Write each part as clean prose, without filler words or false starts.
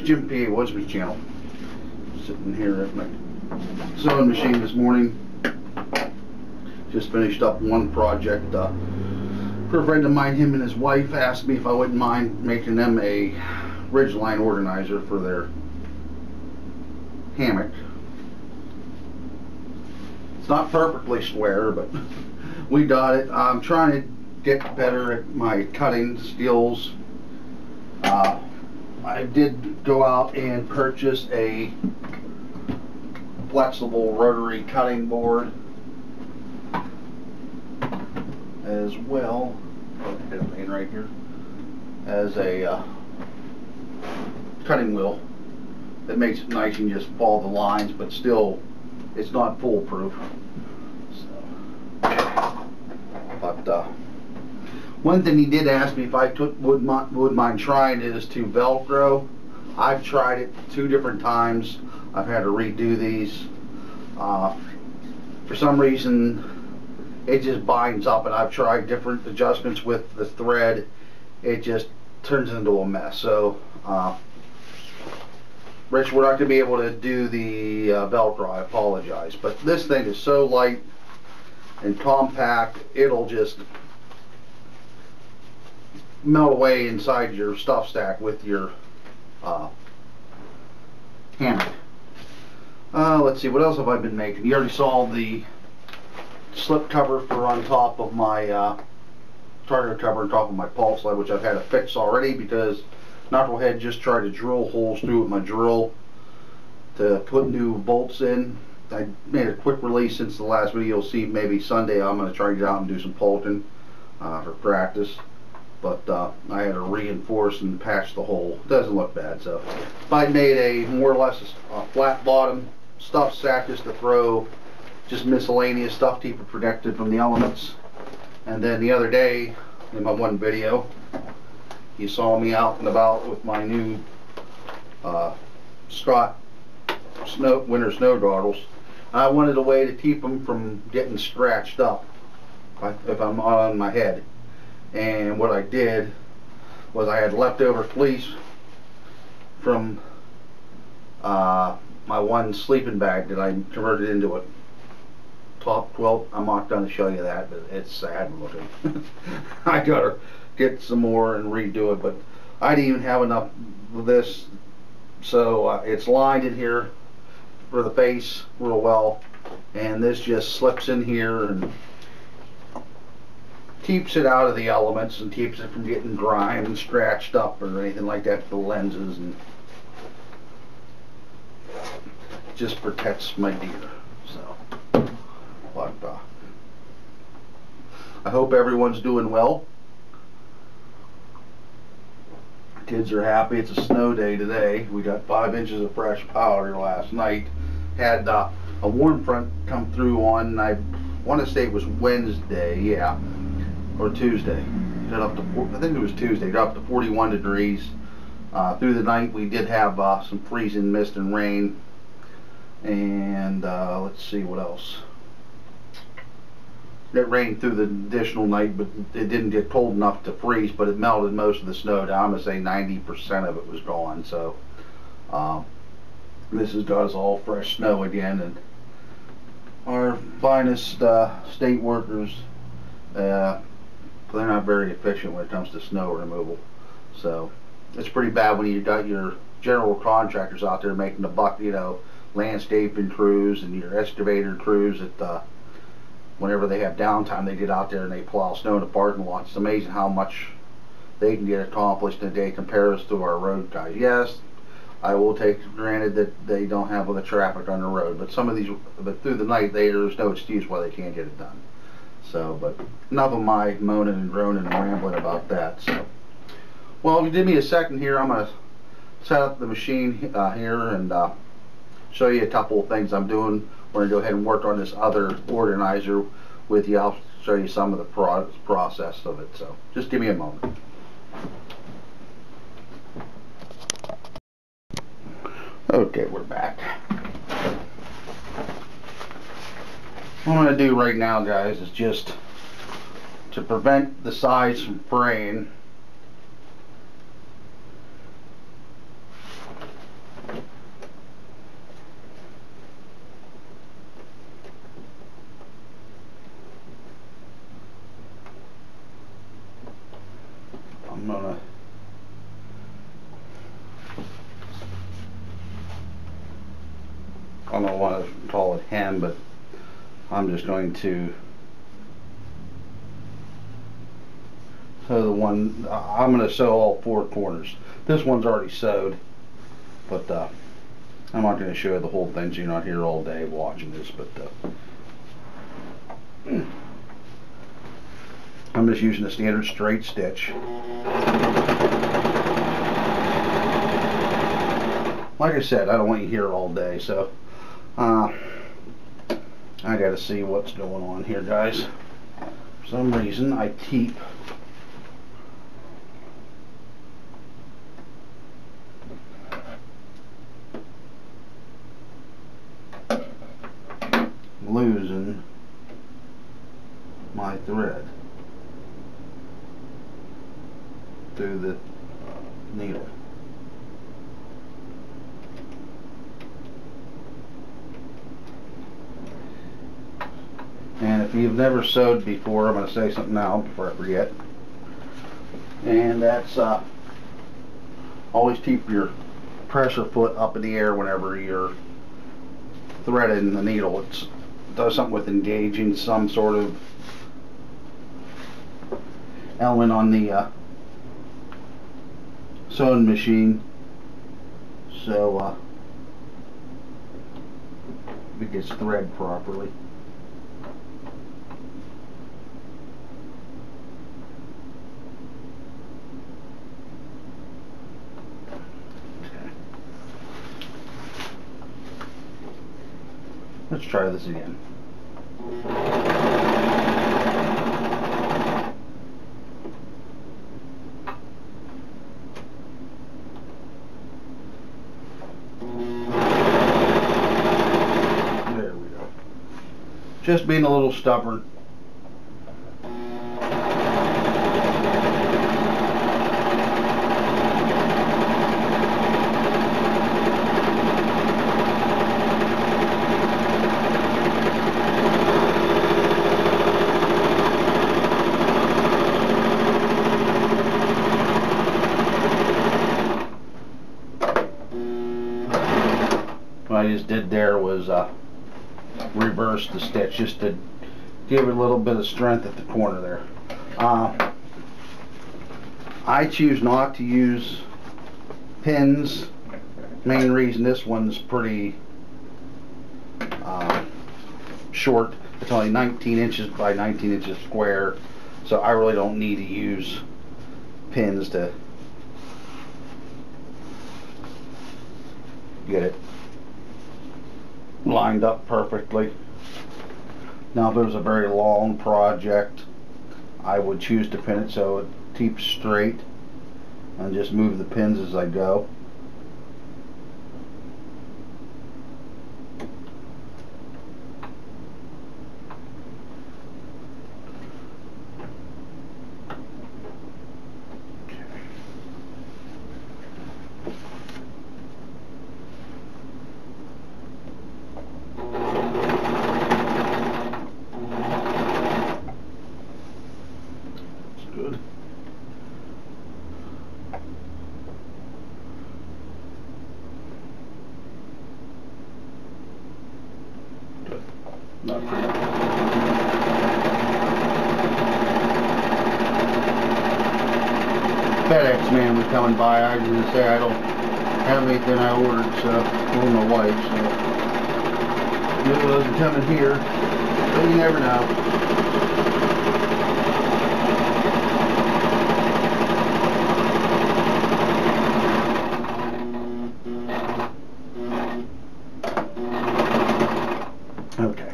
Jim Pawoodsman channel. Sitting here at my sewing machine this morning. Just finished up one project for a friend of mine. Him and his wife asked me if I wouldn't mind making them a ridgeline organizer for their hammock. It's not perfectly square, but we got it. I'm trying to get better at my cutting skills. I did go out and purchase a flexible rotary cutting board as well. Right here as a cutting wheel that makes it nice and just follow the lines, but still it's not foolproof. So, but one thing he did ask me if I would mind trying is to Velcro. I've tried it 2 different times. I've had to redo these. For some reason it just binds up, and I've tried different adjustments with the thread. It just turns into a mess. So Rich, we're not going to be able to do the Velcro. I apologize, but this thing is so light and compact, it'll just melt away inside your stuff stack with your hammock. Let's see, what else have I been making? You already saw the slip cover for on top of my starter cover on top of my pulse sled, which I've had to fix already because Knucklehead just tried to drill holes through with my drill to put new bolts in. I made a quick release since the last video. You'll see maybe Sunday I'm going to try to get out and do some bolting for practice. But I had to reinforce and patch the hole. It doesn't look bad. So if I made a more or less a flat bottom stuff sack just to throw just miscellaneous stuff to keep it protected from the elements. And then the other day in my one video you saw me out and about with my new Scott winter snow goggles. I wanted a way to keep them from getting scratched up if I'm on my head. And what I did was I had leftover fleece from my one sleeping bag that I converted into a top quilt. I'm not going to show you that, but it's sad looking. I gotta get some more and redo it, but I didn't even have enough of this, so it's lined in here for the face real well, and this just slips in here and keeps it out of the elements and keeps it from getting grime and scratched up or anything like that with the lenses, and just protects my deer. So, but I hope everyone's doing well. Kids are happy. It's a snow day today. We got 5 inches of fresh powder last night. Had a warm front come through on, I want to say it was Wednesday, yeah, or Tuesday. Got up to, I think it was Tuesday. Got up to 41 degrees. Through the night we did have some freezing mist and rain. And let's see what else. It rained through the additional night, but it didn't get cold enough to freeze, but it melted most of the snow down. I'm going to say 90% of it was gone. So this has got us all fresh snow again, and our finest state workers, they're not very efficient when it comes to snow removal. So it's pretty bad when you got your general contractors out there making the buck, you know, landscaping crews and your excavator crews that whenever they have downtime, they get out there and they plow snow in the parking lot. It's amazing how much they can get accomplished in a day compared to our road guys. Yes, I will take for granted that they don't have all the traffic on the road, but some of these, but through the night, there's no excuse why they can't get it done. So, but enough of my moaning and groaning and rambling about that. So, well, if you give me a second here, I'm going to set up the machine here and show you a couple of things I'm doing. We're going to go ahead and work on this other organizer with you. I'll show you some of the process of it. So just give me a moment. Okay, we're back. What I'm going to do right now, guys, is just to prevent the sides from fraying. I don't want to call it hem, but I'm just going to sew the one. I'm going to sew all 4 corners. This one's already sewed, but I'm not going to show you the whole thing so you're not here all day watching this. But I'm just using a standard straight stitch. Like I said, I don't want you here all day, so I gotta see what's going on here, guys. For some reason I keep losing my thread through the needle. And if you've never sewed before, I'm going to say something now before I forget. And that's always keep your pressure foot up in the air whenever you're threading the needle. It does something with engaging some sort of element on the sewing machine, so it gets thread properly. Let's try this again. There we go. Just being a little stubborn. What I just did there was reverse the stitch just to give it a little bit of strength at the corner there. I choose not to use pins. Main reason, this one's pretty short. It's only 19 inches by 19 inches square, so I really don't need to use pins to get it lined up perfectly. Now if it was a very long project, I would choose to pin it so it keeps straight and just move the pins as I go. Good. Good. Not pretty. FedEx man was coming by. I was going to say I don't have anything I ordered, so for my wife, so it wasn't coming here, but you never know. Okay.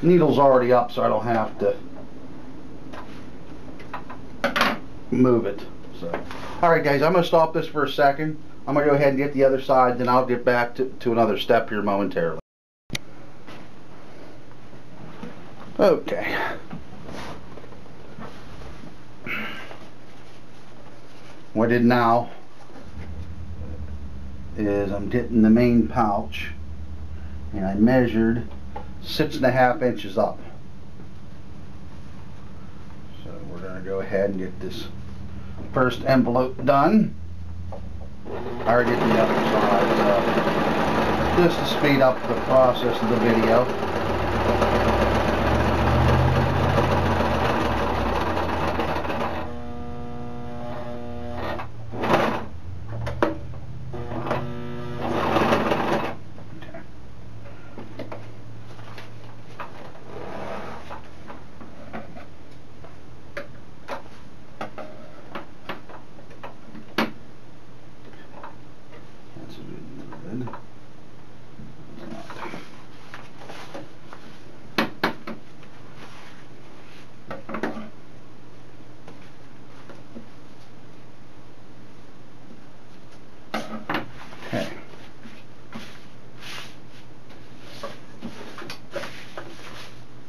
Needle's already up, so I don't have to move it. So, alright guys, I'm going to stop this for a second. I'm going to go ahead and get the other side, then I'll get back to another step here momentarily. Okay. What I did now is I'm getting the main pouch, and I measured 6.5 inches up. So we're going to go ahead and get this first envelope done. I already did the other side, so just to speed up the process of the video. Okay.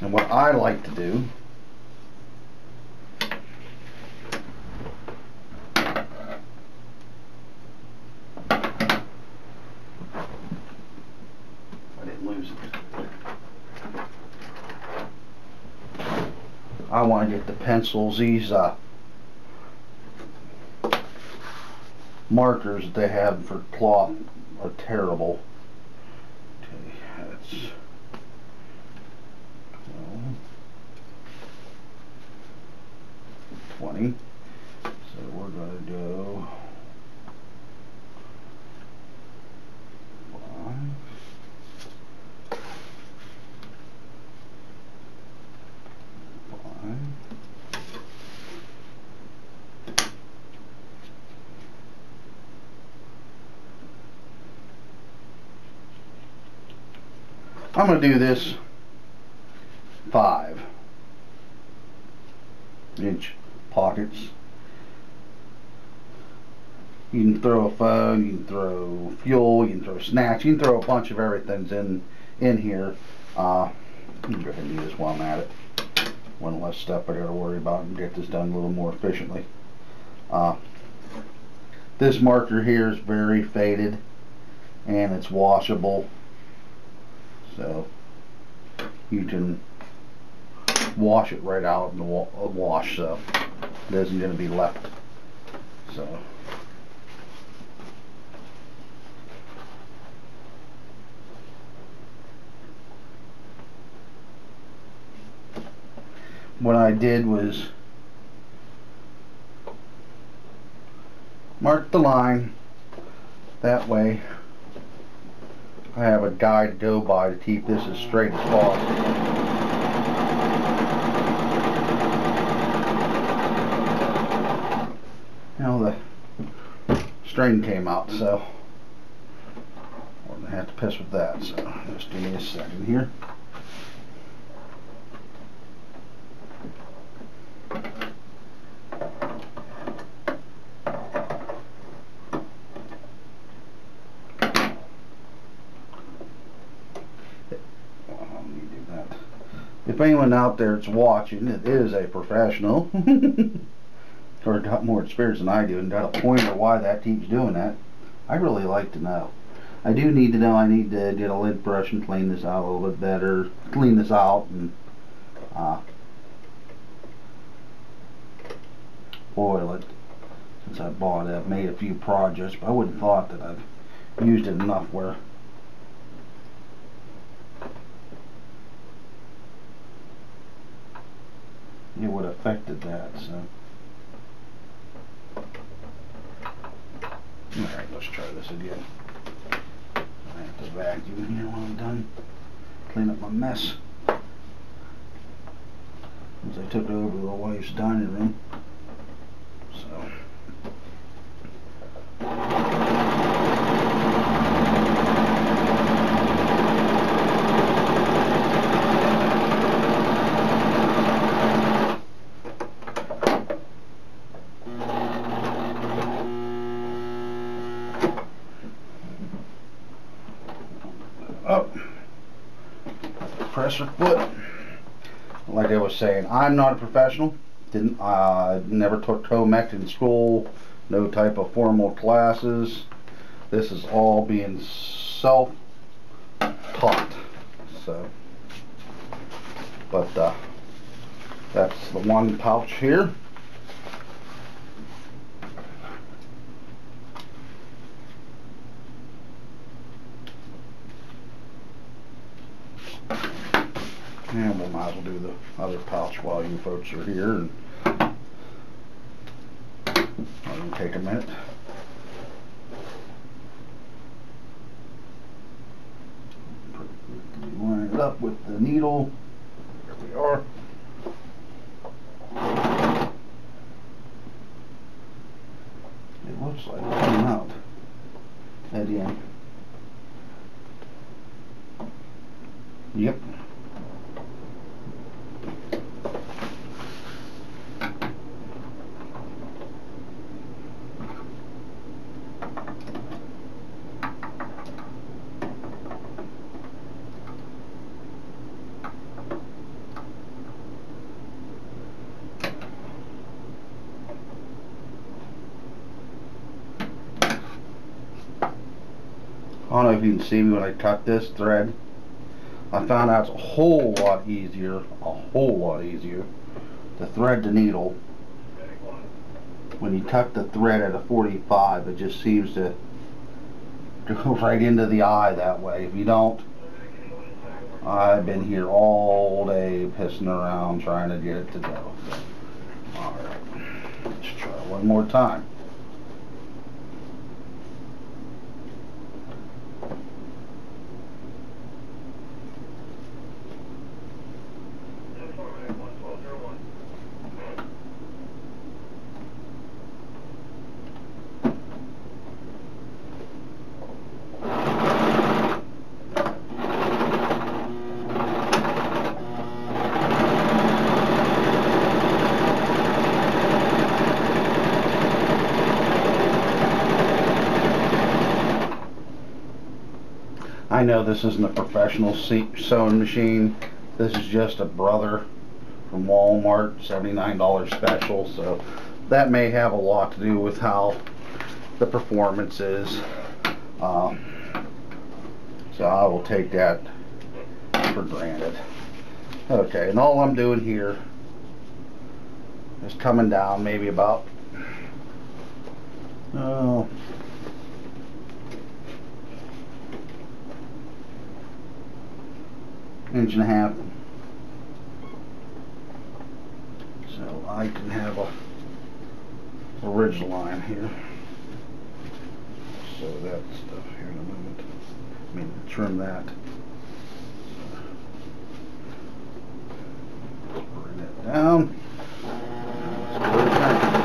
And what I like to do I want to get the pencils. These markers that they have for cloth are terrible. Okay, that's 20. So we're going to do 5. I'm going to do this 5-inch pockets. You can throw a phone, you can throw fuel, you can throw snacks, you can throw a bunch of everything's in here. Let me go ahead and do this while I'm at it. One less stuff I got to worry about and get this done a little more efficiently. This marker here is very faded and it's washable, so you can wash it right out in the wash, so it isn't going to be left. So what I did was mark the line. That way I have a guide to go by to keep this as straight as possible. Now the string came out, so I'm going to have to piss with that, so just give me a second here. If anyone out there that's watching that is a professional or got more experience than I do and got a pointer why that keeps doing that, I'd really like to know. I do need to know. I need to get a lint brush and clean this out a little bit better. Clean this out and oil it. Since I bought it, I've made a few projects, but I wouldn't have thought that I've used it enough where it would have affected that. So alright, let's try this again. I have to vacuum here when I'm done. Clean up my mess. Since I took over the wife's dining room. So pressure foot. Like I was saying, I'm not a professional. Never took Hammock in school. No type of formal classes. This is all being self-taught. So, but that's the one pouch here. And we might as well do the other pouch while you folks are here. And it'll take a minute. Line it up with the needle. There we are. It looks like it's coming out at the end. Yep. I don't know if you can see me when I cut this thread. I found out it's a whole lot easier to thread the needle. When you cut the thread at a 45, it just seems to go right into the eye that way. If you don't, I've been here all day pissing around trying to get it to go. Alright, let's try one more time. I know this isn't a professional sewing machine. This is just a brother from Walmart, $79 special, so that may have a lot to do with how the performance is. So I will take that for granted. Okay, and all I'm doing here is coming down maybe about inch and a half, so I can have a ridge line here. So that stuff here in a moment. I mean, trim that. Let's bring that down. Let's go back.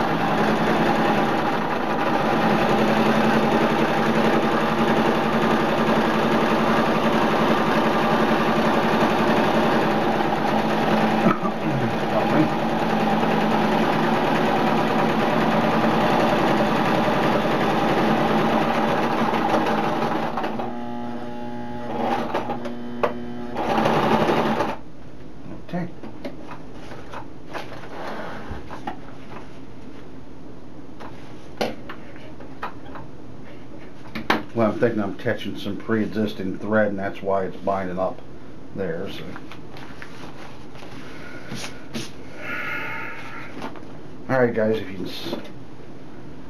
Well, I'm thinking I'm catching some pre-existing thread, and that's why it's binding up there. So. Alright guys, if you can,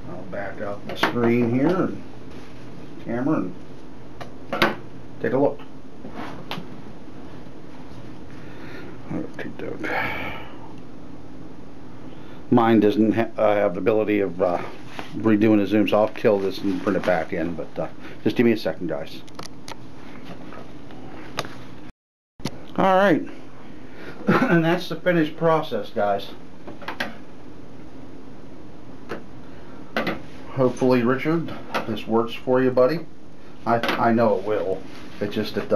I'll back out the screen here and camera and take a look. Okay, doke. Mine doesn't have the ability of redoing the zoom, so I'll kill this and print it back in, but just give me a second, guys. Alright, and that's the finished process, guys. Hopefully, Richard, this works for you, buddy. I know it will. It's just that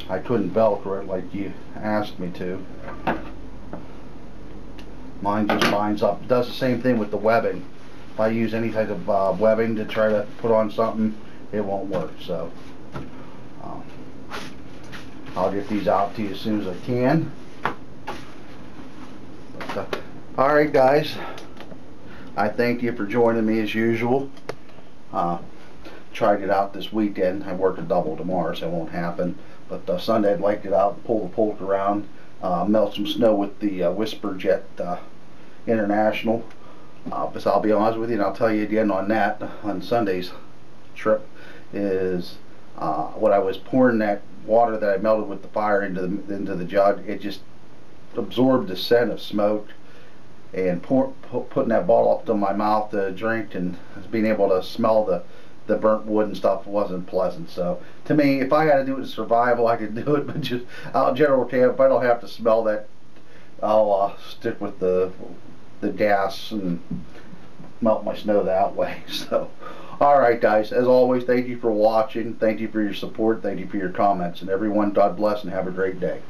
I couldn't Velcro it like you asked me to. Mine just binds up. It does the same thing with the webbing. If I use any type of webbing to try to put on something, it won't work. So I'll get these out to you as soon as I can. Alright guys, I thank you for joining me as usual. Tried it out this weekend. I work a double tomorrow, so it won't happen. But Sunday I'd like to get out and pull the Polk around, melt some snow with the Whisper Jet International. But I'll be honest with you, and I'll tell you again on that, on Sunday's trip, is when I was pouring that water that I melted with the fire into the jug, it just absorbed the scent of smoke. And putting that bottle up to my mouth to drink and being able to smell the burnt wood and stuff wasn't pleasant. So to me, if I had to do it in survival, I could do it, but just out in general camp, if I don't have to smell that, I'll stick with the gas and melt my snow that way. So alright guys, as always, thank you for watching, thank you for your support, thank you for your comments, and everyone, God bless and have a great day.